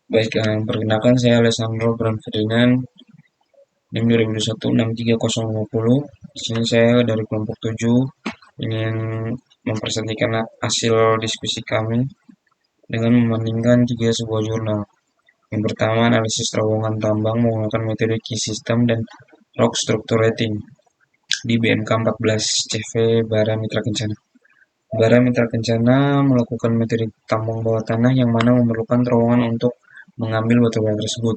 Baik, perkenalkan saya Alessandro Bram Ferdinand, NIM 2021 63050. Di sini saya dari kelompok 7 ingin mempresentasikan hasil diskusi kami dengan membandingkan tiga sebuah jurnal. Yang pertama, analisis terowongan tambang menggunakan metode Key System dan Rock Structure Rating di BMK 14 CV Bara Mitra Kencana. Bara Mitra Kencana melakukan metode tambang bawah tanah yang mana memerlukan terowongan untuk mengambil batu bara tersebut.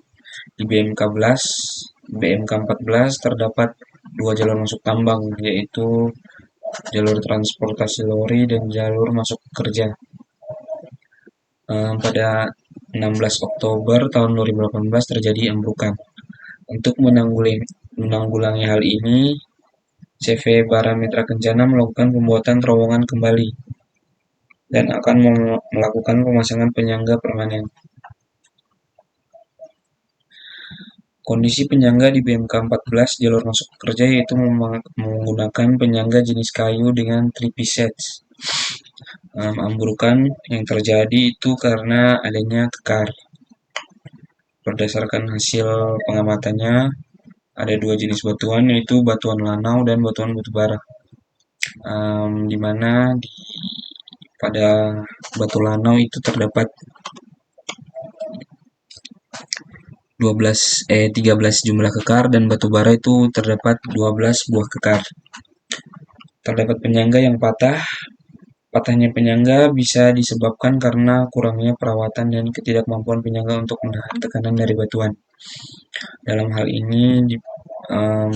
Di BMK 14 terdapat dua jalur masuk tambang, yaitu jalur transportasi lori dan jalur masuk kerja. Pada 16 Oktober tahun 2018 terjadi ambrukan. Untuk menanggulangi hal ini, CV Bara Mitra Kencana melakukan pembuatan terowongan kembali dan akan melakukan pemasangan penyangga permanen. Kondisi penyangga di BMK 14 jalur masuk kerja yaitu menggunakan penyangga jenis kayu dengan tripisets. Ambrukan yang terjadi itu karena adanya kekar. Berdasarkan hasil pengamatannya, ada dua jenis batuan, yaitu batuan lanau dan batuan batu bara. Di mana pada batu lanau itu terdapat 13 jumlah kekar dan batu bara itu terdapat 12 buah kekar. Terdapat penyangga yang patah. Patahnya penyangga bisa disebabkan karena kurangnya perawatan dan ketidakmampuan penyangga untuk menahan tekanan dari batuan. Dalam hal ini,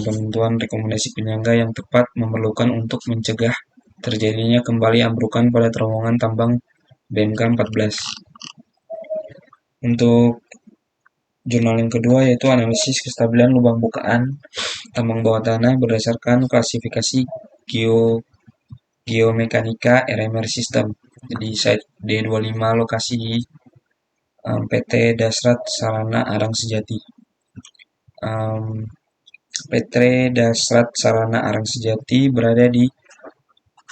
penentuan rekomendasi penyangga yang tepat memerlukan untuk mencegah terjadinya kembali ambrukan pada terowongan tambang BMK 14. Untuk jurnal yang kedua yaitu analisis kestabilan lubang bukaan tambang bawah tanah berdasarkan klasifikasi geomekanika RMR System. Jadi site D25 lokasi PT Dasrat Sarana Arang Sejati. PT Dasrat Sarana Arang Sejati berada di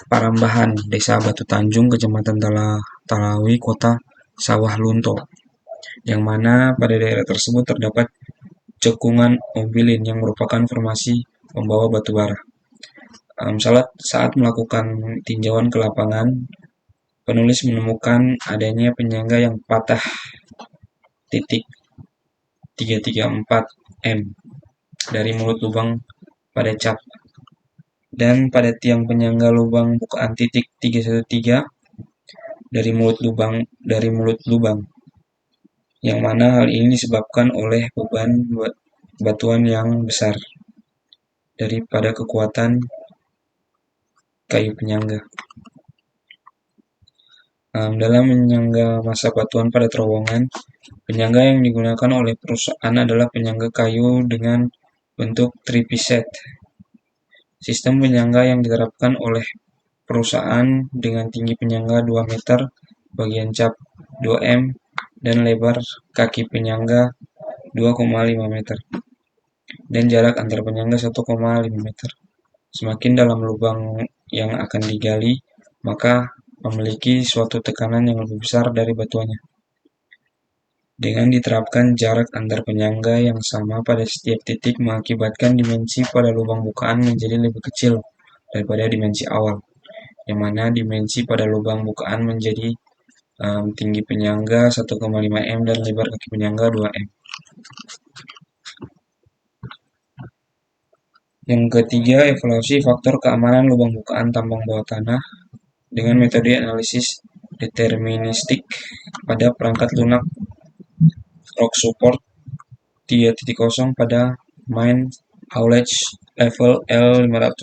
Parambahan, Desa Batu Tanjung, Kecamatan Talawi, Kota Sawah Lunto, yang mana pada daerah tersebut terdapat cekungan obilin yang merupakan formasi pembawa batu bara. Saat melakukan tinjauan ke lapangan, penulis menemukan adanya penyangga yang patah titik 334 M dari mulut lubang pada cap dan pada tiang penyangga lubang bukaan titik 313 dari mulut lubang, yang mana hal ini disebabkan oleh beban batuan yang besar daripada kekuatan kayu penyangga. Dalam menyangga massa batuan pada terowongan, penyangga yang digunakan oleh perusahaan adalah penyangga kayu dengan bentuk tripiset. Sistem penyangga yang diterapkan oleh perusahaan dengan tinggi penyangga 2 meter, bagian cap 2 m, dan lebar kaki penyangga 2,5 meter, dan jarak antar penyangga 1,5 meter. Semakin dalam lubang yang akan digali, maka memiliki suatu tekanan yang lebih besar dari batuannya. Dengan diterapkan jarak antar penyangga yang sama pada setiap titik mengakibatkan dimensi pada lubang bukaan menjadi lebih kecil daripada dimensi awal, yang mana dimensi pada lubang bukaan menjadi tinggi penyangga 1,5 m dan lebar kaki penyangga 2 m. Yang ketiga, evaluasi faktor keamanan lubang bukaan tambang bawah tanah dengan metode analisis deterministik pada perangkat lunak rock support 3.0 pada mine haulage level L500.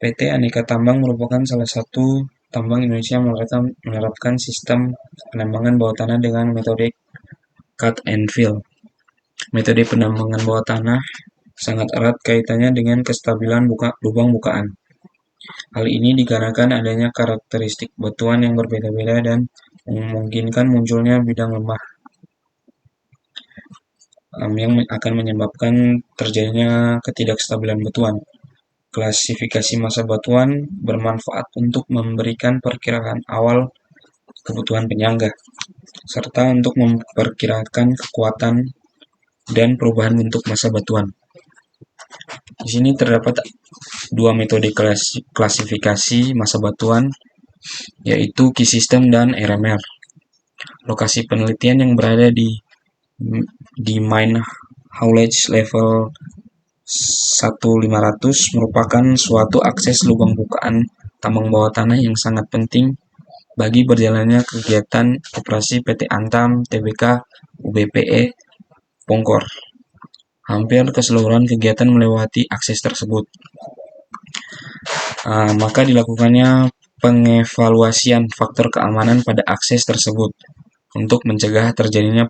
PT Aneka Tambang merupakan salah satu tambang Indonesia yang menerapkan sistem penambangan bawah tanah dengan metode cut and fill. Metode penambangan bawah tanah sangat erat kaitannya dengan kestabilan lubang bukaan. Hal ini dikarenakan adanya karakteristik batuan yang berbeda-beda dan memungkinkan munculnya bidang lemah yang akan menyebabkan terjadinya ketidakstabilan batuan. Klasifikasi massa batuan bermanfaat untuk memberikan perkiraan awal kebutuhan penyangga. serta untuk memperkirakan kekuatan dan perubahan bentuk massa batuan. Di sini terdapat dua metode klasifikasi massa batuan, yaitu Key System dan RMR. Lokasi penelitian yang berada di mine haulage level 1500 merupakan suatu akses lubang bukaan tambang bawah tanah yang sangat penting bagi berjalannya kegiatan operasi PT Antam, Tbk, UBPE, Pongkor. Hampir keseluruhan kegiatan melewati akses tersebut. Maka dilakukannya pengevaluasian faktor keamanan pada akses tersebut untuk mencegah terjadinya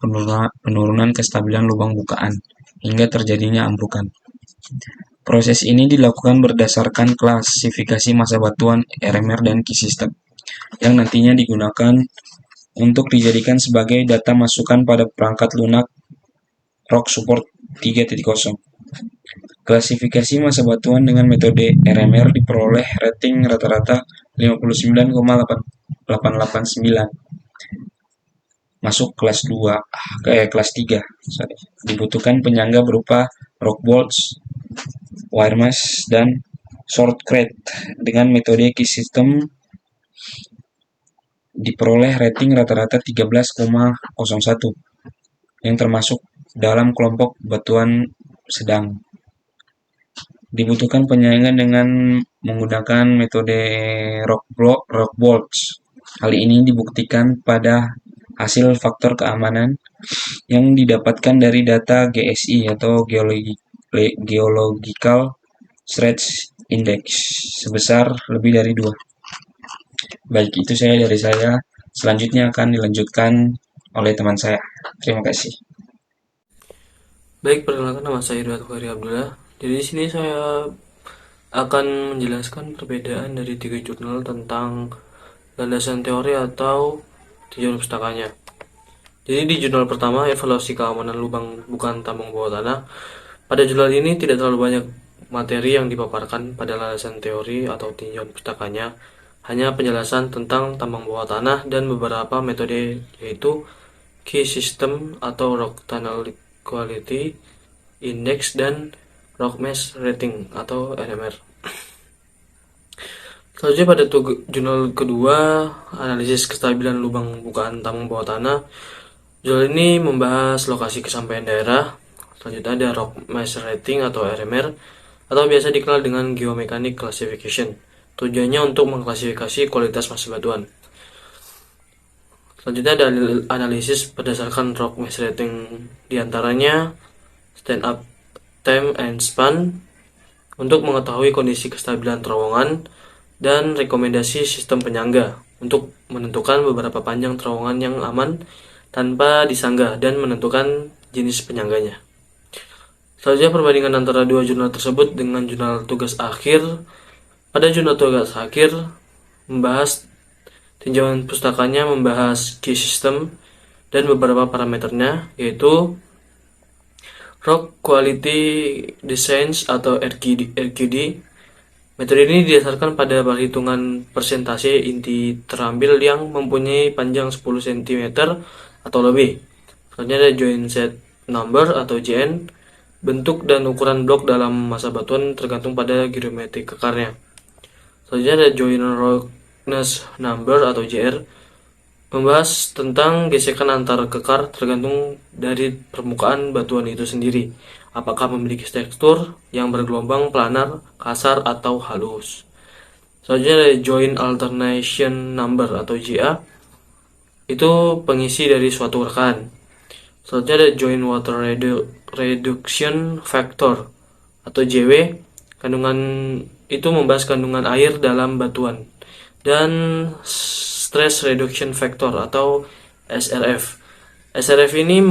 penurunan kestabilan lubang bukaan hingga terjadinya ambrukan. Proses ini dilakukan berdasarkan klasifikasi massa batuan RMR dan Key System yang nantinya digunakan untuk dijadikan sebagai data masukan pada perangkat lunak Rock Support 3.0. Klasifikasi massa batuan dengan metode RMR diperoleh rating rata-rata 59,889. Masuk kelas 3. Dibutuhkan penyangga berupa rock bolts, wire mesh, dan shortcrete. Dengan metode Key System diperoleh rating rata-rata 13,01 yang termasuk dalam kelompok batuan sedang. Dibutuhkan penyangga dengan menggunakan metode rock bolts. Hal ini dibuktikan pada hasil faktor keamanan yang didapatkan dari data GSI atau Geological Stress Index sebesar lebih dari 2. Baik, itu dari saya. Selanjutnya akan dilanjutkan oleh teman saya. Terima kasih. Baik, perkenalkan nama saya Irwat Khari Abdullah. Jadi di sini saya akan menjelaskan perbedaan dari 3 jurnal tentang landasan teori atau tujuan pustakanya. Jadi di jurnal pertama, evaluasi keamanan lubang bukaan tambang bawah tanah. Pada jurnal ini tidak terlalu banyak materi yang dipaparkan pada landasan teori atau tinjauan pustakanya, hanya penjelasan tentang tambang bawah tanah dan beberapa metode, yaitu Key System atau Rock Tunnel Quality Index dan Rock Mesh Rating atau RMR. Selanjutnya pada jurnal kedua, analisis kestabilan lubang bukaan tambang bawah tanah. Jurnal ini membahas lokasi kesampaian daerah. Selanjutnya ada Rock Mesh Rating atau RMR, atau biasa dikenal dengan Geomechanic Classification. Tujuannya untuk mengklasifikasi kualitas massa batuan. Selanjutnya ada analisis berdasarkan Rock Mesh Rating, diantaranya stand up time and span untuk mengetahui kondisi kestabilan terowongan, dan rekomendasi sistem penyangga untuk menentukan beberapa panjang terowongan yang aman tanpa disanggah dan menentukan jenis penyangganya. Selanjutnya perbandingan antara dua jurnal tersebut dengan jurnal tugas akhir. Pada jurnal tugas akhir membahas tinjauan pustakanya, membahas Key System dan beberapa parameternya, yaitu Rock Quality Designs atau RQD. Metode ini didasarkan pada perhitungan persentase inti terambil yang mempunyai panjang 10 cm atau lebih. Selanjutnya ada Joint Set Number atau JN. Bentuk dan ukuran blok dalam massa batuan tergantung pada geometri kekarnya. Selanjutnya ada Joint Roughness Number atau JR. Membahas tentang gesekan antar kekar tergantung dari permukaan batuan itu sendiri, apakah memiliki tekstur yang bergelombang, planar, kasar, atau halus. Selanjutnya ada Joint Alternation Number atau JA. Itu pengisi dari suatu rekan. Selanjutnya ada Joint Water Reduction Factor atau JW. Kandungan itu membahas kandungan air dalam batuan. Dan Stress Reduction Factor atau SRF. SRF ini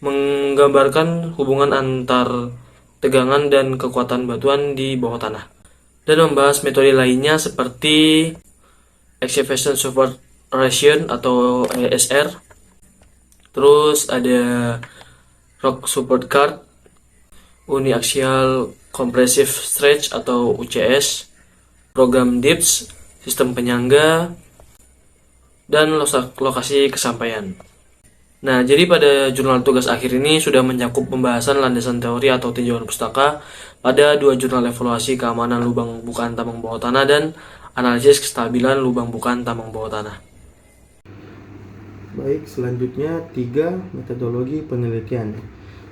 menggambarkan hubungan antar tegangan dan kekuatan batuan di bawah tanah. Dan membahas metode lainnya seperti Excavation Support Ration atau ESR. Terus ada Rock Support Card, Uniaxial Compressive Stretch atau UCS, Program DIPS, sistem penyangga, dan lokasi kesampaian. Nah, jadi pada jurnal tugas akhir ini sudah mencakup pembahasan landasan teori atau tinjauan pustaka pada 2 jurnal evaluasi keamanan lubang bukaan tambang bawah tanah dan analisis kestabilan lubang bukaan tambang bawah tanah. Baik, selanjutnya 3 metodologi penelitian.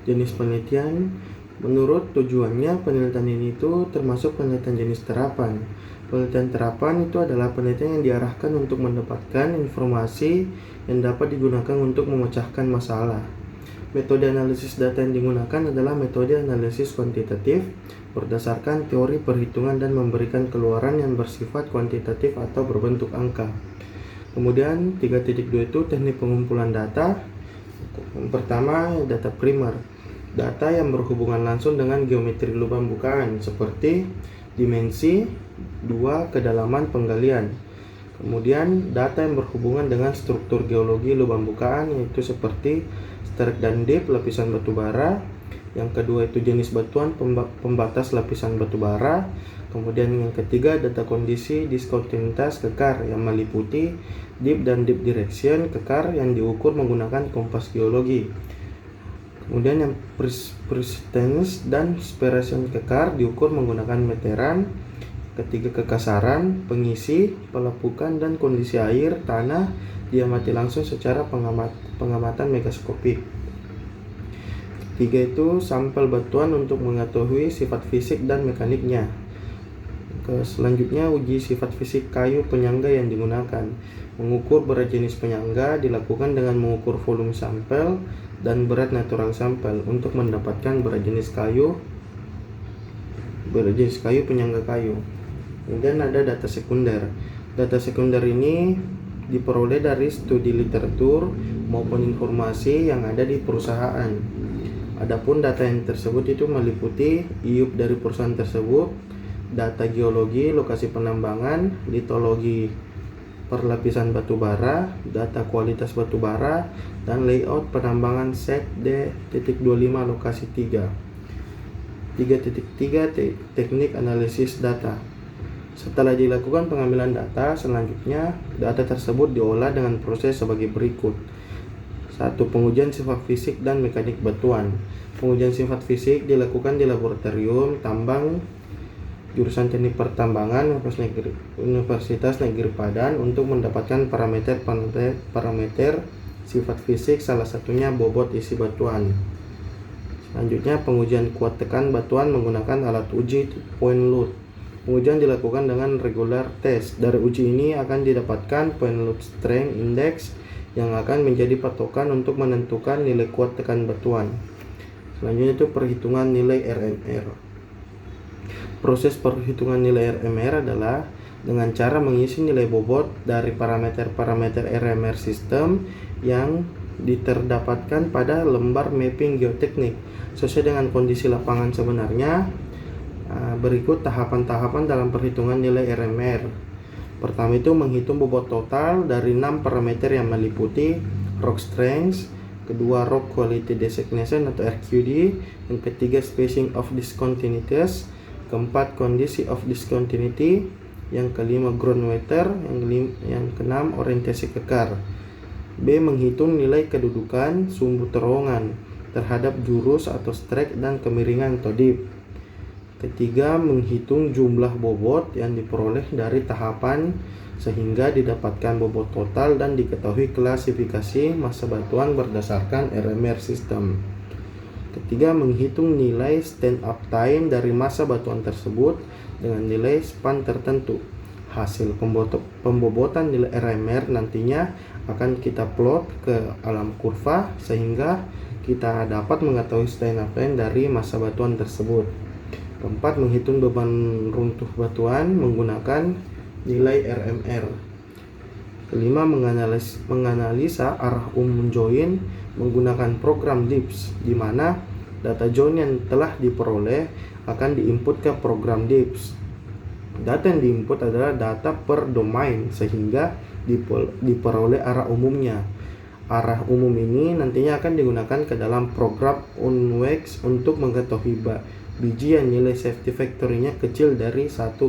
Jenis penelitian, menurut tujuannya penelitian ini itu termasuk penelitian jenis terapan. Penelitian terapan itu adalah penelitian yang diarahkan untuk mendapatkan informasi yang dapat digunakan untuk memecahkan masalah. Metode analisis data yang digunakan adalah metode analisis kuantitatif berdasarkan teori perhitungan dan memberikan keluaran yang bersifat kuantitatif atau berbentuk angka. Kemudian 3.2 itu teknik pengumpulan data. Yang pertama, data primer. Data yang berhubungan langsung dengan geometri lubang bukaan seperti dimensi, 2 kedalaman penggalian. Kemudian data yang berhubungan dengan struktur geologi lubang bukaan yaitu seperti strike dan dip lapisan batu bara. Yang kedua itu jenis batuan pembatas lapisan batu bara. Kemudian yang ketiga data kondisi diskontinuitas kekar yang meliputi dip dan dip direction kekar yang diukur menggunakan kompas geologi. Kemudian yang persistence dan separation kekar diukur menggunakan meteran. Ketiga kekasaran, pengisi, pelapukan dan kondisi air, tanah diamati langsung secara pengamatan megaskopik. Ketiga itu sampel batuan untuk mengetahui sifat fisik dan mekaniknya. Selanjutnya uji sifat fisik kayu penyangga yang digunakan. Mengukur berat jenis penyangga dilakukan dengan mengukur volume sampel dan berat natural sampel untuk mendapatkan berat jenis kayu penyangga kayu. Kemudian ada data sekunder. Data sekunder ini diperoleh dari studi literatur maupun informasi yang ada di perusahaan. Adapun data yang tersebut itu meliputi IUP dari perusahaan tersebut, data geologi lokasi penambangan, litologi perlapisan batu bara, data kualitas batu bara, dan layout penambangan set D.25 lokasi 3. 3.3 teknik analisis data. Setelah dilakukan pengambilan data, selanjutnya data tersebut diolah dengan proses sebagai berikut. 1. Pengujian sifat fisik dan mekanik batuan. Pengujian sifat fisik dilakukan di laboratorium tambang jurusan Teknik Pertambangan Universitas Negeri Padang untuk mendapatkan parameter sifat fisik, salah satunya bobot isi batuan. Selanjutnya pengujian kuat tekan batuan menggunakan alat uji point load. Pengujian dilakukan dengan regular test. Dari uji ini akan didapatkan point load strength index yang akan menjadi patokan untuk menentukan nilai kuat tekan batuan. Selanjutnya itu perhitungan nilai RMR. Proses perhitungan nilai RMR adalah dengan cara mengisi nilai bobot dari parameter-parameter RMR sistem yang diterdapatkan pada lembar mapping geoteknik sesuai dengan kondisi lapangan sebenarnya. Berikut tahapan-tahapan dalam perhitungan nilai RMR. Pertama itu menghitung bobot total dari 6 parameter yang meliputi rock strength, kedua rock quality designation atau RQD, yang ketiga spacing of discontinuities, keempat kondisi of discontinuity, yang kelima ground weather, yang keenam orientasi kekar. B. Menghitung nilai kedudukan sumbu terowongan terhadap jurus atau strike dan kemiringan atau dip. Ketiga, menghitung jumlah bobot yang diperoleh dari tahapan sehingga didapatkan bobot total dan diketahui klasifikasi massa batuan berdasarkan RMR system. Ketiga, menghitung nilai stand up time dari massa batuan tersebut dengan nilai span tertentu. Hasil pembobotan nilai RMR nantinya akan kita plot ke alam kurva sehingga kita dapat mengetahui stand up time dari massa batuan tersebut. Keempat, menghitung beban runtuh batuan menggunakan nilai RMR. Kelima, menganalisa arah umum join menggunakan program DIPS, di mana data join yang telah diperoleh akan diinput ke program DIPS. Data yang diinput adalah data per domain sehingga diperoleh arah umumnya. Arah umum ini nantinya akan digunakan ke dalam program UNWEX untuk mengetahui biji yang nilai safety factor-nya kecil dari 1,5.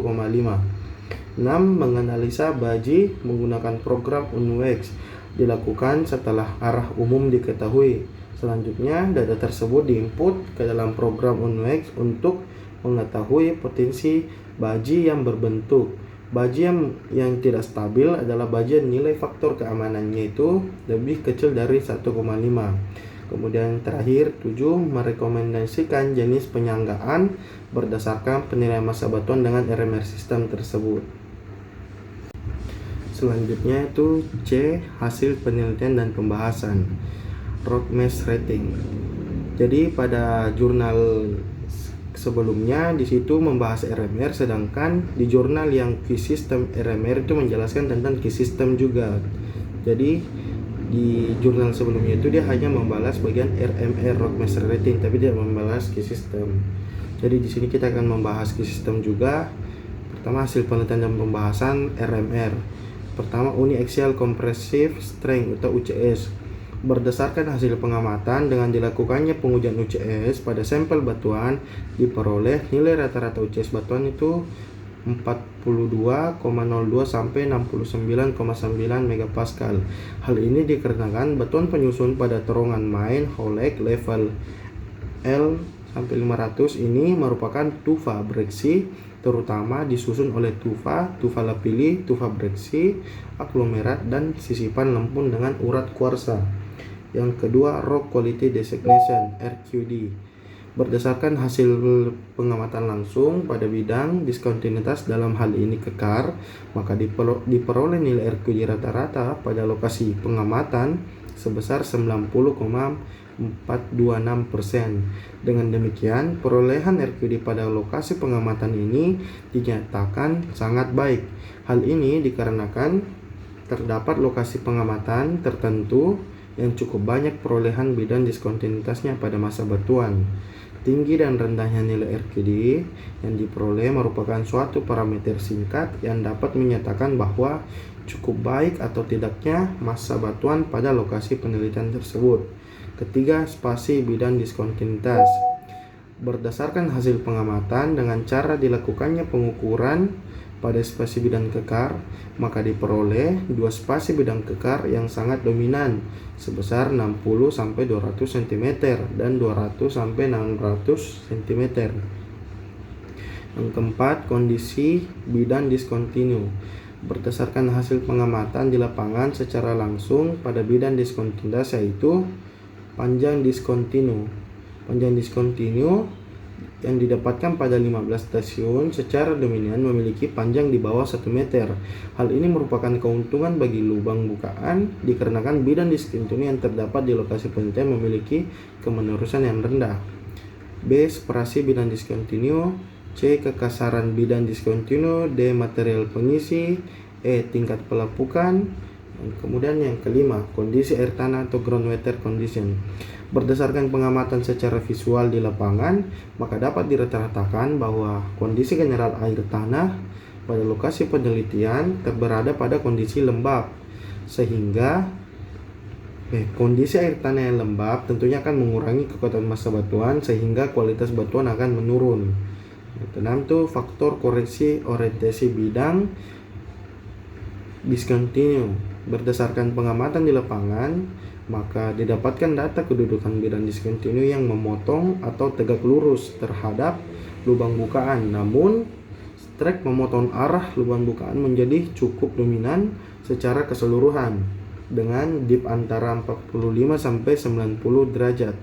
6. Menganalisa baji menggunakan program UNWEX dilakukan setelah arah umum diketahui. Selanjutnya, data tersebut diinput ke dalam program UNWEX untuk mengetahui potensi baji yang berbentuk. Baji yang tidak stabil adalah baji yang nilai faktor keamanannya itu lebih kecil dari 1,5. Kemudian terakhir 7. Merekomendasikan jenis penyanggaan berdasarkan penilaian massa batuan dengan RMR sistem tersebut. Selanjutnya itu C. Hasil penelitian dan pembahasan rock mass rating. Jadi pada jurnal sebelumnya di situ membahas RMR, sedangkan di jurnal yang key system RMR itu menjelaskan tentang key system juga. Jadi di jurnal sebelumnya itu dia hanya membahas bagian RMR rock mass rating, tapi tidak membahas key system. Jadi di sini kita akan membahas key system juga. Pertama, hasil penelitian dan pembahasan RMR. Pertama, Uniaxial Compressive Strength atau UCS. Berdasarkan hasil pengamatan dengan dilakukannya pengujian UCS pada sampel batuan, diperoleh nilai rata-rata UCS batuan itu 42,02 sampai 69,9 megapascal. Hal ini dikarenakan batuan penyusun pada terowongan main Holek level L sampai 500 ini merupakan tufa breksi, terutama disusun oleh tufa lapili, tufa breksi, aglomerat, dan sisipan lempung dengan urat kuarsa. Yang kedua, Rock Quality Designation (RQD). Berdasarkan hasil pengamatan langsung pada bidang diskontinuitas, dalam hal ini kekar, maka diperoleh nilai RQD rata-rata pada lokasi pengamatan sebesar 90,426%. Dengan demikian, perolehan RQD pada lokasi pengamatan ini dinyatakan sangat baik. Hal ini dikarenakan terdapat lokasi pengamatan tertentu yang cukup banyak perolehan bidang diskontinuitasnya pada masa batuan. Tinggi dan rendahnya nilai RQD yang diperoleh merupakan suatu parameter singkat yang dapat menyatakan bahwa cukup baik atau tidaknya massa batuan pada lokasi penelitian tersebut. Ketiga, spasi bidang diskontinuitas. Berdasarkan hasil pengamatan dengan cara dilakukannya pengukuran pada spasi bidang kekar, maka diperoleh dua spasi bidang kekar yang sangat dominan sebesar 60 sampai 200 cm dan 200 sampai 600 cm. Yang keempat, kondisi bidang diskontinu. Berdasarkan hasil pengamatan di lapangan secara langsung pada bidang diskontinuitas, yaitu panjang diskontinu. Panjang diskontinu yang didapatkan pada 15 stasiun secara dominan memiliki panjang di bawah 1 meter. Hal ini merupakan keuntungan bagi lubang bukaan dikarenakan bidang diskontinu yang terdapat di lokasi penelitian memiliki kemenerusan yang rendah. B. Separasi bidang diskontinu. C. Kekasaran bidang diskontinu. D. Material pengisi. E. Tingkat pelapukan. Kemudian yang kelima, kondisi air tanah atau groundwater condition. Berdasarkan pengamatan secara visual di lapangan, maka dapat dirata-ratakan bahwa kondisi general air tanah pada lokasi penelitian berada pada kondisi lembab, sehingga kondisi air tanah yang lembab tentunya akan mengurangi kekuatan massa batuan sehingga kualitas batuan akan menurun. Keenam tuh faktor koreksi orientasi bidang diskontinu. Berdasarkan pengamatan di lapangan, maka didapatkan data kedudukan bidang diskontinu yang memotong atau tegak lurus terhadap lubang bukaan. Namun, trek memotong arah lubang bukaan menjadi cukup dominan secara keseluruhan dengan dip antara 45 sampai 90 derajat.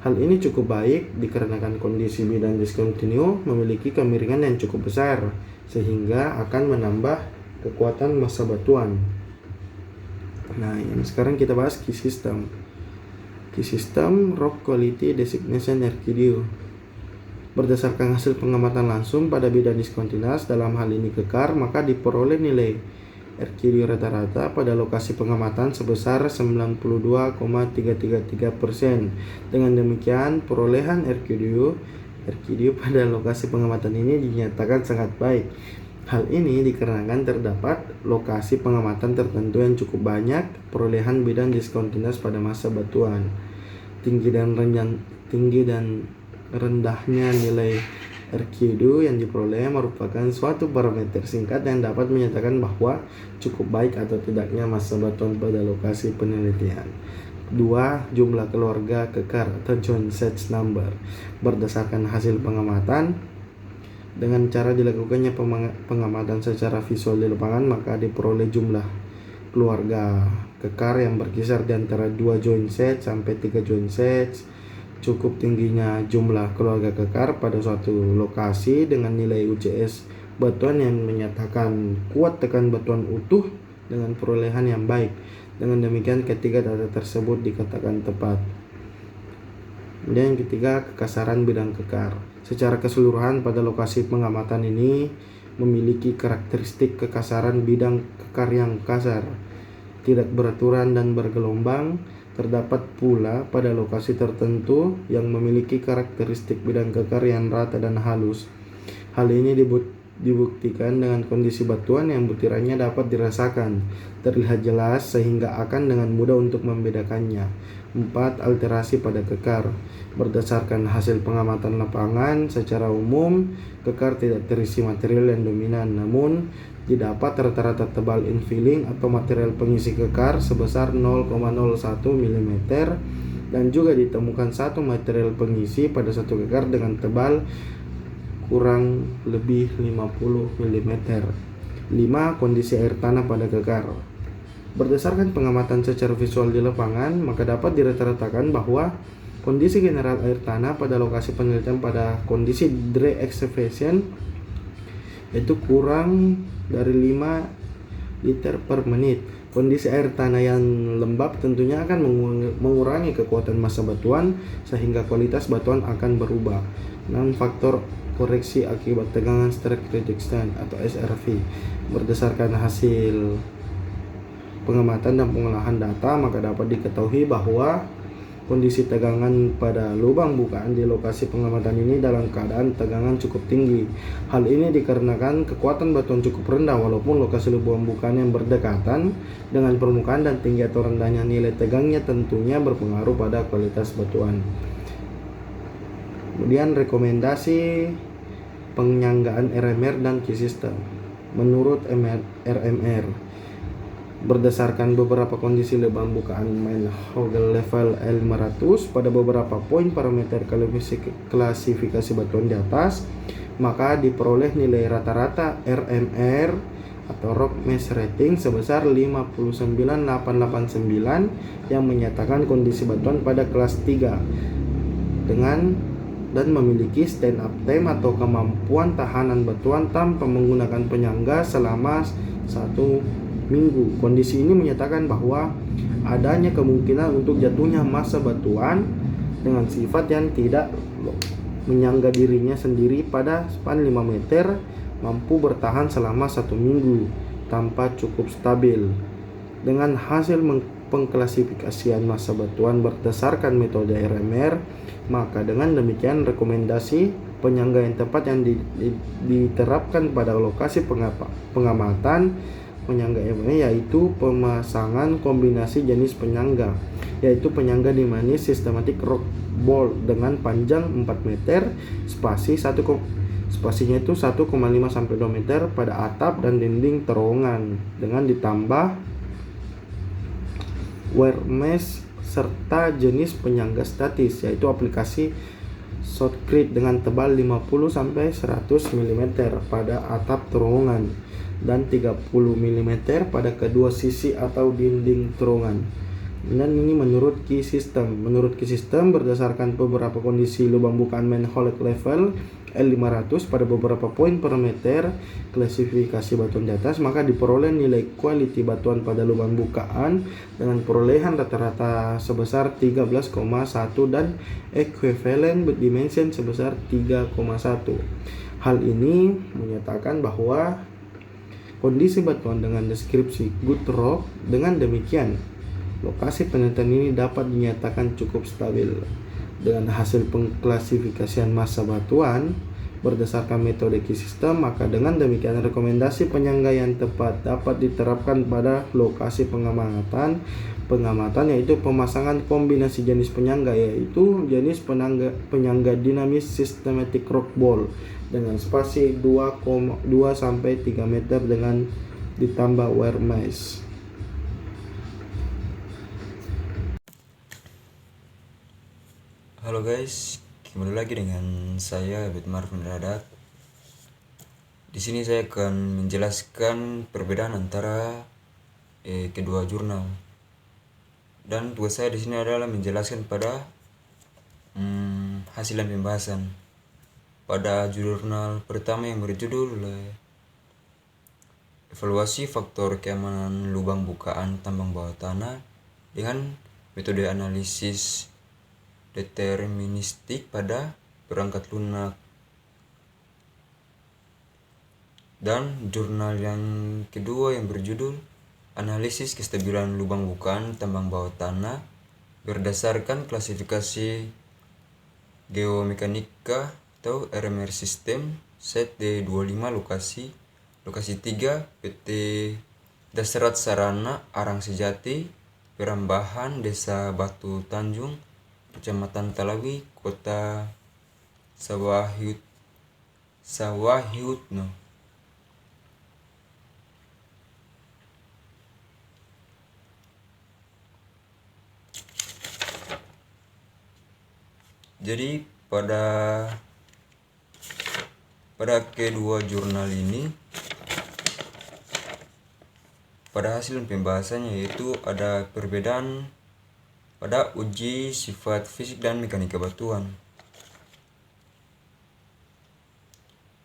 Hal ini cukup baik dikarenakan kondisi bidang diskontinu memiliki kemiringan yang cukup besar sehingga akan menambah kekuatan massa batuan. Nah, yang sekarang kita bahas key system. Key system Rock Quality Designation RQD. Berdasarkan hasil pengamatan langsung pada bidang diskontinuitas, dalam hal ini kekar, maka diperoleh nilai RQD rata-rata pada lokasi pengamatan sebesar 92,333%. Dengan demikian, perolehan RQD pada lokasi pengamatan ini dinyatakan sangat baik. Hal ini dikarenakan terdapat lokasi pengamatan tertentu yang cukup banyak perolehan bidang diskontinuitas pada masa batuan. Tinggi dan rendahnya nilai RQ yang diperoleh merupakan suatu parameter singkat yang dapat menyatakan bahwa cukup baik atau tidaknya massa batuan pada lokasi penelitian. 2. Jumlah keluarga kekar atau joint set number. Berdasarkan hasil pengamatan, dengan cara dilakukannya pengamatan secara visual di lapangan, maka diperoleh jumlah keluarga kekar yang berkisar di antara 2 joint set sampai 3 joint set. Cukup tingginya jumlah keluarga kekar pada suatu lokasi dengan nilai UCS batuan yang menyatakan kuat tekan batuan utuh dengan perolehan yang baik. Dengan demikian ketiga data tersebut dikatakan tepat. Dan yang ketiga, kekasaran bidang kekar. Secara keseluruhan pada lokasi pengamatan ini memiliki karakteristik kekasaran bidang kekar yang kasar, tidak beraturan dan bergelombang. Terdapat pula pada lokasi tertentu yang memiliki karakteristik bidang kekar yang rata dan halus. Hal ini dibuktikan dengan kondisi batuan yang butirannya dapat dirasakan, terlihat jelas sehingga akan dengan mudah untuk membedakannya. 4. Alterasi pada kekar. Berdasarkan hasil pengamatan lapangan, secara umum kekar tidak terisi material yang dominan, namun didapat rata-rata tebal infilling atau material pengisi kekar sebesar 0,01 mm dan juga ditemukan satu material pengisi pada satu kekar dengan tebal kurang lebih 50 mm. 5. Kondisi air tanah pada kekar. Berdasarkan pengamatan secara visual di lapangan, maka dapat dirata-ratakan bahwa kondisi general air tanah pada lokasi penelitian pada kondisi dry excavation itu kurang dari 5 liter per menit. Kondisi air tanah yang lembab tentunya akan mengurangi kekuatan massa batuan sehingga kualitas batuan akan berubah. 6. Faktor koreksi akibat tegangan strike resistance atau SRV. Berdasarkan hasil pengamatan dan pengolahan data, maka dapat diketahui bahwa kondisi tegangan pada lubang bukaan di lokasi pengamatan ini dalam keadaan tegangan cukup tinggi. Hal ini dikarenakan kekuatan batuan cukup rendah walaupun lokasi lubang bukaan yang berdekatan dengan permukaan dan tinggi atau rendahnya nilai tegangnya tentunya berpengaruh pada kualitas batuan. Kemudian rekomendasi penyanggaan RMR dan key system. Menurut RMR, berdasarkan beberapa kondisi lubang bukaan manhole level L500 pada beberapa poin parameter klasifikasi batuan di atas, maka diperoleh nilai rata-rata RMR atau rock mass rating sebesar 59889 yang menyatakan kondisi batuan pada kelas 3 dan memiliki stand up time atau kemampuan tahanan batuan tanpa menggunakan penyangga selama 1 minggu. Kondisi ini menyatakan bahwa adanya kemungkinan untuk jatuhnya massa batuan dengan sifat yang tidak menyangga dirinya sendiri pada span 5 meter mampu bertahan selama 1 minggu tanpa cukup stabil. Dengan hasil pengklasifikasian massa batuan berdasarkan metode RMR, maka dengan demikian rekomendasi penyangga yang tepat yang diterapkan pada lokasi pengamatan penyangga ME yaitu pemasangan kombinasi jenis penyangga, yaitu penyangga dimanis systematic rock bolt dengan panjang 4 meter, spasinya itu 1,5 sampai 2 meter pada atap dan dinding terowongan dengan ditambah wear mesh serta jenis penyangga statis yaitu aplikasi shotcrete dengan tebal 50 sampai 100 mm pada atap terowongan dan 30 mm pada kedua sisi atau dinding terowongan. Dan ini menurut key system. Menurut key system berdasarkan beberapa kondisi lubang bukaan manhole level L500 pada beberapa poin parameter klasifikasi batuan di atas, maka diperoleh nilai quality batuan pada lubang bukaan dengan perolehan rata-rata sebesar 13,1 dan equivalent dimension sebesar 3,1. Hal ini menyatakan bahwa kondisi batuan dengan deskripsi good rock. Dengan demikian, lokasi penelitian ini dapat dinyatakan cukup stabil. Dengan hasil pengklasifikasian massa batuan berdasarkan metode key system, maka dengan demikian rekomendasi penyangga yang tepat dapat diterapkan pada lokasi pengamatan yaitu pemasangan kombinasi jenis penyangga, yaitu jenis penyangga dinamis systematic rock bolt dengan spasi 2 sampai 3 meter dengan ditambah wear mesh. Halo guys, kembali lagi dengan saya Abid Marvin Radat. Di sini saya akan menjelaskan perbedaan antara kedua jurnal. Dan tugas saya di sini adalah menjelaskan pada hasil dan pembahasan. Pada jurnal pertama yang berjudul Evaluasi Faktor Keamanan Lubang Bukaan Tambang Bawah Tanah dengan metode analisis deterministik pada perangkat lunak. Dan jurnal yang kedua yang berjudul Analisis Kestabilan Lubang Bukaan Tambang Bawah Tanah berdasarkan klasifikasi geomekanika atau RMR System set D25 lokasi 3 PT Dasarat Sarana Arang Sejati Perambahan Desa Batu Tanjung Kecamatan Talawi, Kota Sawahutno. Jadi pada kedua jurnal ini, pada hasil pembahasannya yaitu ada perbedaan pada uji sifat fisik dan mekanika batuan.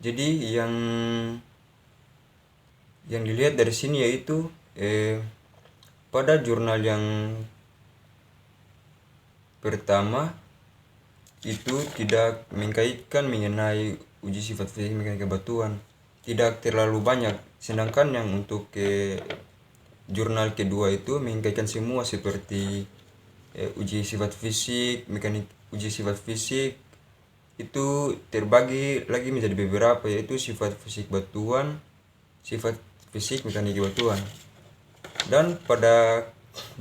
Jadi yang dilihat dari sini yaitu pada jurnal yang pertama itu tidak mengkaitkan mengenai uji sifat fisik mekanika batuan, tidak terlalu banyak. Sedangkan yang untuk jurnal kedua itu mengkaitkan semua seperti uji sifat fisik, uji sifat fisik itu terbagi lagi menjadi beberapa, yaitu sifat fisik batuan, sifat fisik mekanika batuan. Dan pada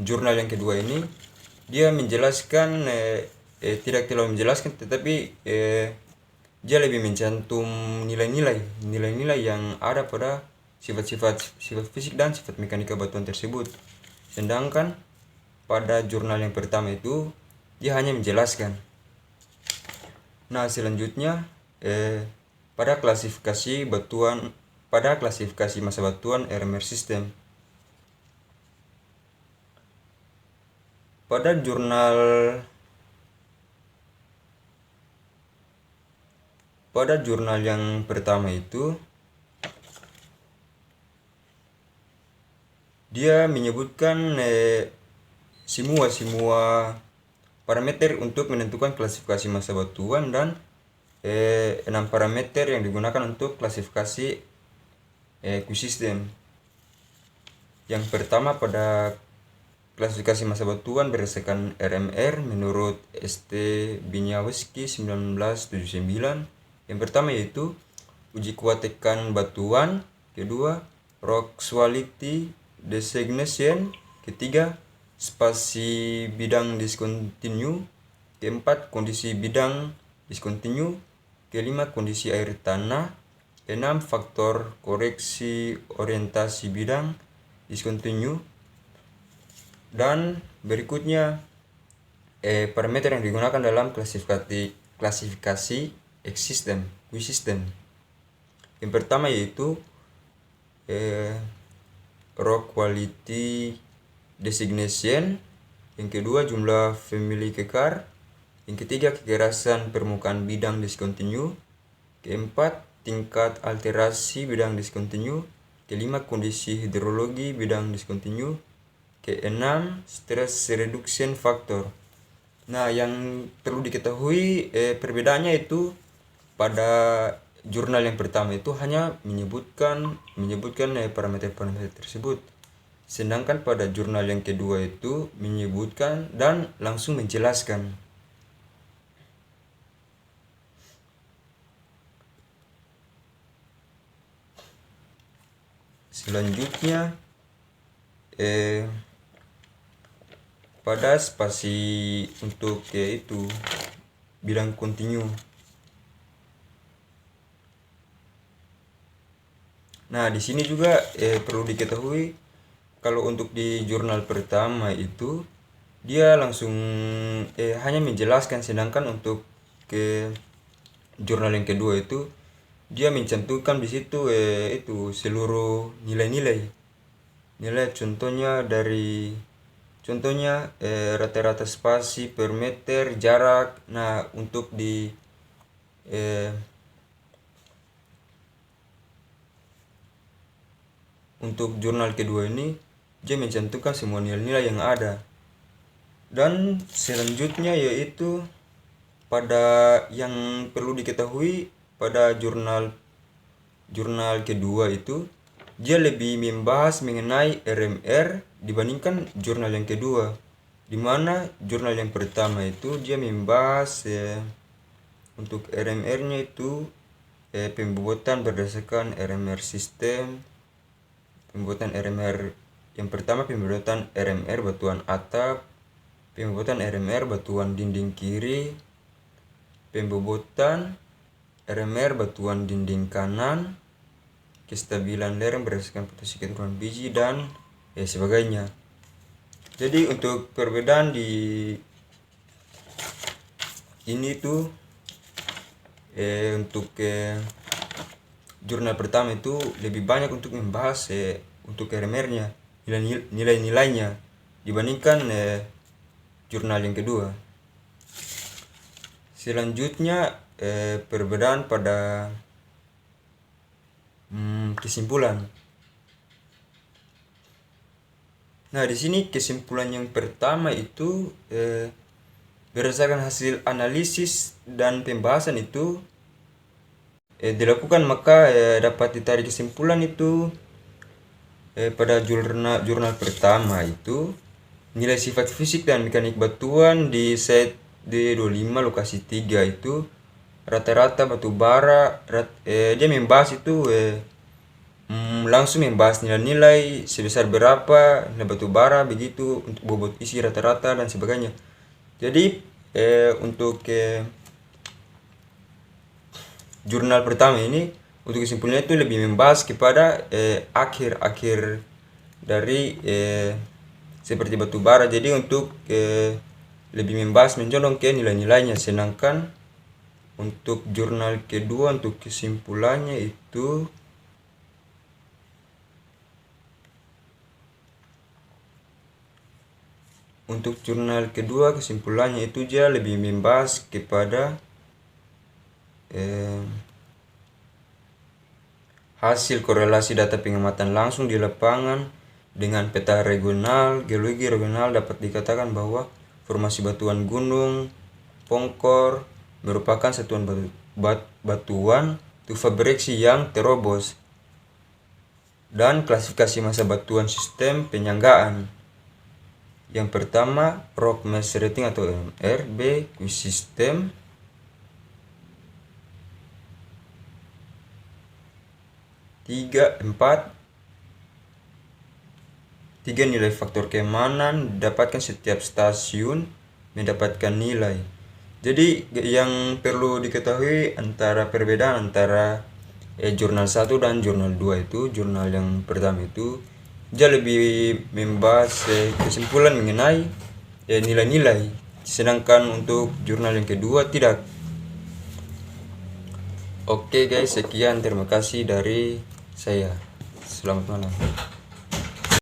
jurnal yang kedua ini dia menjelaskan tidak terlalu menjelaskan, tetapi dia lebih mencantum nilai-nilai yang ada pada sifat fisik dan sifat mekanika batuan tersebut. Sedangkan pada jurnal yang pertama itu dia hanya menjelaskan. Nah, selanjutnya pada klasifikasi massa batuan RMR System. Pada jurnal yang pertama itu dia menyebutkan semua parameter untuk menentukan klasifikasi massa batuan dan 6 parameter yang digunakan untuk klasifikasi ekosistem. Yang pertama pada klasifikasi massa batuan berdasarkan RMR menurut ST Biniawski 1979. Yang pertama yaitu uji kuat tekan batuan, kedua rock quality designation, ketiga spasi bidang discontinue, keempat kondisi bidang discontinue, kelima kondisi air tanah, keenam faktor koreksi orientasi bidang discontinue, dan berikutnya parameter yang digunakan dalam klasifikasi Q-system. Yang pertama yaitu rock quality designation, yang kedua jumlah family kekar, yang ketiga kekerasan permukaan bidang discontinue, keempat tingkat alterasi bidang discontinue, kelima kondisi hidrologi bidang discontinue, keenam stress reduction factor. Nah, yang perlu diketahui perbedaannya itu pada jurnal yang pertama itu hanya menyebutkan parameter-parameter tersebut. Sedangkan pada jurnal yang kedua itu menyebutkan dan langsung menjelaskan. Selanjutnya pada spasi untuk yaitu bidang kontinu. Nah, di sini juga perlu diketahui kalau untuk di jurnal pertama itu dia langsung hanya menjelaskan, sedangkan untuk ke jurnal yang kedua itu dia mencantumkan di situ itu seluruh nilai-nilai. Nilai contohnya rata-rata spasi per meter, jarak. Nah, untuk di untuk jurnal kedua ini dia mencantumkan semua nilai-nilai yang ada. Dan selanjutnya yaitu pada yang perlu diketahui pada jurnal kedua itu dia lebih membahas mengenai RMR dibandingkan jurnal yang kedua, di mana jurnal yang pertama itu dia membahas untuk RMR-nya itu pembuatan berdasarkan RMR sistem. Pembuatan RMR yang pertama, pembuatan RMR batuan atap, pembuatan RMR batuan dinding kiri, pembobotan RMR batuan dinding kanan, kestabilan lereng berdasarkan potensi keturunan biji, dan sebagainya. Jadi untuk perbedaan di ini tuh untuk jurnal pertama itu lebih banyak untuk membahas untuk RMR-nya, nilai-nilainya dibandingkan jurnal yang kedua. Selanjutnya perbedaan pada kesimpulan. Nah, di sini kesimpulan yang pertama itu berdasarkan hasil analisis dan pembahasan itu dilakukan, maka dapat ditarik kesimpulan itu pada jurnal pertama itu nilai sifat fisik dan mekanik batuan di set D25 lokasi 3 itu rata-rata batu bara dia membahas itu langsung membahas nilai-nilai sebesar berapa nilai batu bara, begitu untuk bobot isi rata-rata dan sebagainya. Jadi untuk jurnal pertama ini untuk kesimpulannya itu lebih membahas kepada akhir dari seperti batu bara. Jadi untuk lebih membahas mencolong ke nilai-nilainya, sedangkan untuk jurnal kedua untuk kesimpulannya itu kesimpulannya itu dia lebih membahas kepada hasil korelasi data pengamatan langsung di lapangan dengan peta regional. Geologi regional dapat dikatakan bahwa formasi batuan gunung pongkor merupakan satuan batuan tufa bereaksi yang terobos. Dan klasifikasi massa batuan sistem penyanggaan. Yang pertama, rock mass rating atau RMR. B, quiz system. 3 nilai faktor keamanan dapatkan setiap stasiun mendapatkan nilai. Jadi yang perlu diketahui antara perbedaan antara jurnal 1 dan jurnal 2 itu, jurnal yang pertama itu dia lebih membahas kesimpulan mengenai nilai-nilai, sedangkan untuk jurnal yang kedua tidak. Oke guys, sekian, terima kasih dari saya. Selamat malam.